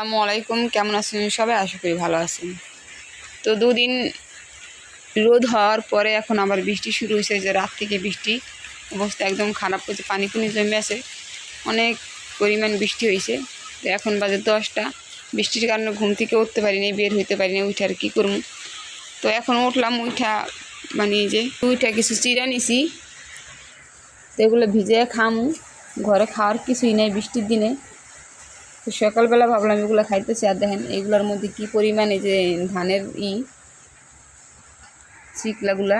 আসসালামু আলাইকুম, কেমন আছেন সবাই? আশা করি ভালো আছেন। তো দুদিন রোদ হওয়ার পরে এখন আবার বৃষ্টি শুরু হয়েছে, যে রাত থেকে বৃষ্টি অবস্থা একদম খারাপ করছে, পানি জমে আছে, অনেক পরিমাণ বৃষ্টি হয়েছে। তো এখন বাজে 10টা, বৃষ্টির কারণে ঘুম থেকে উঠতে পারিনি, বের হইতে পারিনি, উঠে আর কী করবো। তো এখন উঠলাম, উঠা কিছু চিরা নিছি, তো এগুলো ভিজে খামু। ঘরে খাওয়ার কিছুই নেই বৃষ্টির দিনে। তো সকালবেলা ভাবলাম এগুলো খাইতেছি, আর দেখেন এগুলোর মধ্যে কি পরিমাণে যে ধানের চিকলাগুলা,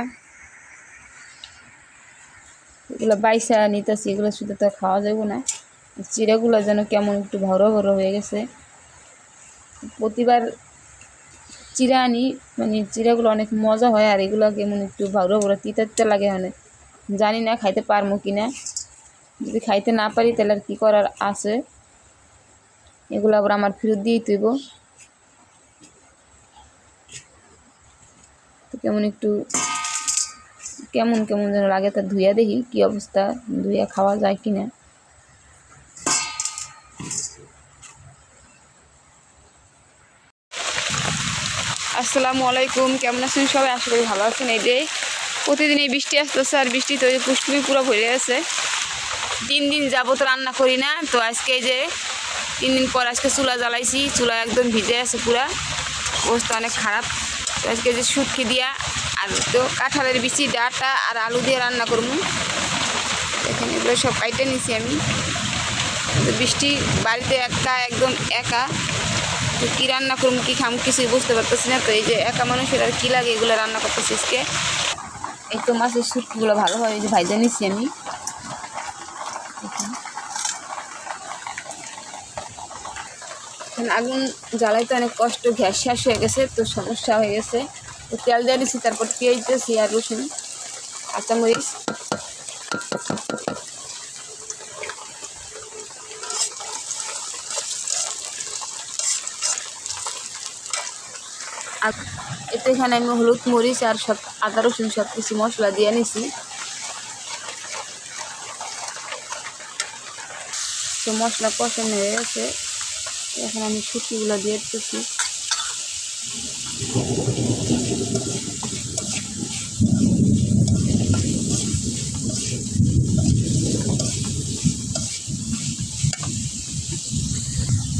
এগুলো বাইসা নিতেছি, এগুলো শুধু তো খাওয়া যাবে না। চিড়াগুলো যেন কেমন একটু ভরো ভরো হয়ে গেছে। প্রতিবার চিড়া আনি, চিড়াগুলো অনেক মজা হয়, আর এগুলো কেমন একটু ভরো ভরো তিতা লাগে। অনেক জানি না খাইতে পারবো কি না। যদি খাইতে না পারি তাহলে আর কী করার আছে, এগুলো আবার আমার ফেরত দিয়ে তুইব। তো কেমন যেন লাগে, তা ধুইয়া দেখি কি অবস্থা, ধুইয়া খাওয়া যায় কিনা। আসসালামু আলাইকুম, কেমন আছেন সবাই? আশা করি ভালো আছেন। এই যে প্রতিদিন এই বৃষ্টি আসতেছে, আর বৃষ্টি তো পুষ্টি পুরো ভরে আছে। 3 দিন যাবত রান্না করি না, তো আজকে এই যে 3 দিন পর আজকে চুলা জ্বালাইছি, চুলা একদম ভিজে আছে, পুরা অবস্থা অনেক খারাপ। তো আজকে যে শুটকি দিয়া আর তো কাঁঠালের বিচি ডাটা আর আলু দিয়ে রান্না করবো। দেখেন এগুলো সব কাইটে নিছি আমি। তো বৃষ্টি বাড়িতে একদম একা, তো কী রান্না করবো কী খাম কিছুই বুঝতে পারতেছি না। তো এই যে একা মানুষের আর কী লাগে, এগুলো রান্না করতেছি আজকে। এই তো মাছের শুটকিগুলো ভালোভাবে এই যে ভাইজা নিচ্ছি আমি। আগুন জ্বালাইতে অনেক কষ্ট, গ্যাস শেষ হয়ে গেছে, তো সমস্যা হয়ে গেছে। তো তেল দিয়ে দিচ্ছি, তারপর পেঁয়াজ দিয়েছি আর রসুন কাঁচামরিচ। আর এতে এখানে আমি হলুদ মরিচ আর সব আদা রসুন সব কিছু মশলা দিয়ে নিছি। তো মশলা কষানো হয়ে গেছে, এখন আমি শুটকিগুলো দিয়ে দিতেছি।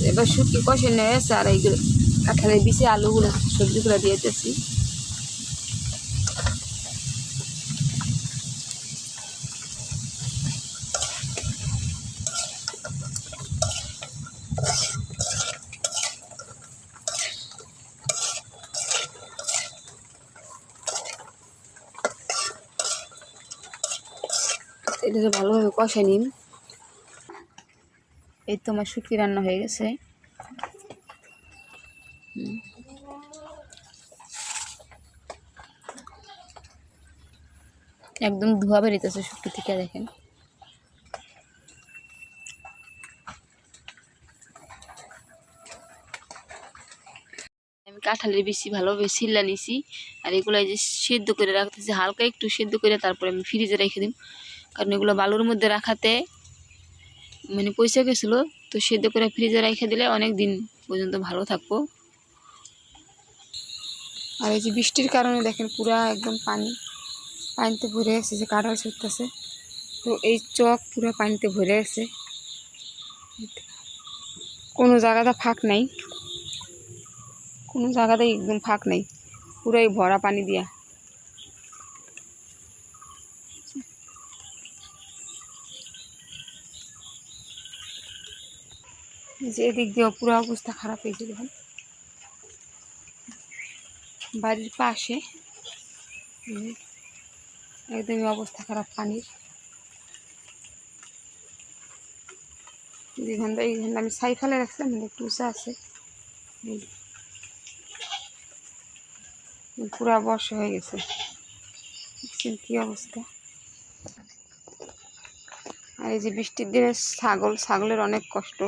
এবার শুটকি কষানো হয়ে গেছে, আর এইগুলো কাঁঠালের বিচি আলুগুলো সবজিগুলো দিয়ে দিতেছি। এটা ভালোভাবে কষাই নিন। এই তো আমার শুটকি রান্না হয়ে গেছে। একদম ধোয়া বেরিতেছে শুটকি থেকে, দেখেন। আমি কাঁঠালের বেশি ভালোভাবে ছিলা নিছি, আর এগুলো এই যে সেদ্ধ করে রাখতেছি, হালকা একটু সেদ্ধ করে তারপরে আমি ফ্রিজে রেখে দিই, কারণ এগুলো বালুর মধ্যে রাখাতে পয়সা গেছিলো। তো সেদ্ধ করে ফ্রিজে রেখে দিলে অনেক দিন পর্যন্ত ভালো থাকবো। আর এই যে বৃষ্টির কারণে দেখেন পুরা একদম পানিতে ভরে আছে, যে কাঁঠাল ছুটতেছে। তো এই চক পুরো পানিতে ভরে আছে, কোনো জায়গাতে ফাঁক নাই, একদম ফাঁক নাই, পুরাই ভরা পানি দিয়া। যে এদিক দিয়ে পুরো অবস্থা খারাপ হয়েছে, দেখুন বাড়ির পাশে একদমই অবস্থা খারাপ পানির। এইখানটা আমি ছাই ফেলে রাখছিলাম, একটু উঁচা আছে, পুরা বর্ষা হয়ে গেছে, কি অবস্থা। আর এই যে বৃষ্টির দিনে ছাগলের অনেক কষ্ট।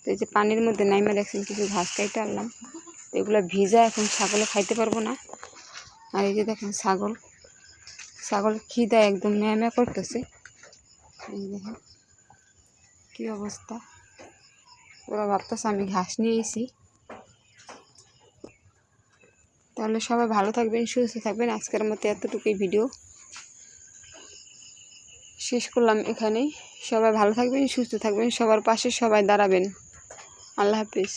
তো এই যে পানির মধ্যে নাইমা দেখছেন কিছু ঘাস খাইতে আনলাম, তো এগুলো ভিজা, এখন ছাগলে খাইতে পারবো না। আর এই যে দেখেন ছাগল খিদা একদম ম্যামা করতেছে, এই দেখেন কি অবস্থা। ওরা ভাবতেছে আমি ঘাস নিয়ে এসেছি। তাহলে সবাই ভালো থাকবেন, সুস্থ থাকবেন। আজকের মতো এতটুকুই ভিডিও শেষ করলাম এখানেই। সবাই ভালো থাকবেন, সুস্থ থাকবেন, সবার পাশে সবাই দাঁড়াবেন। আল্লাহ হাফিজ।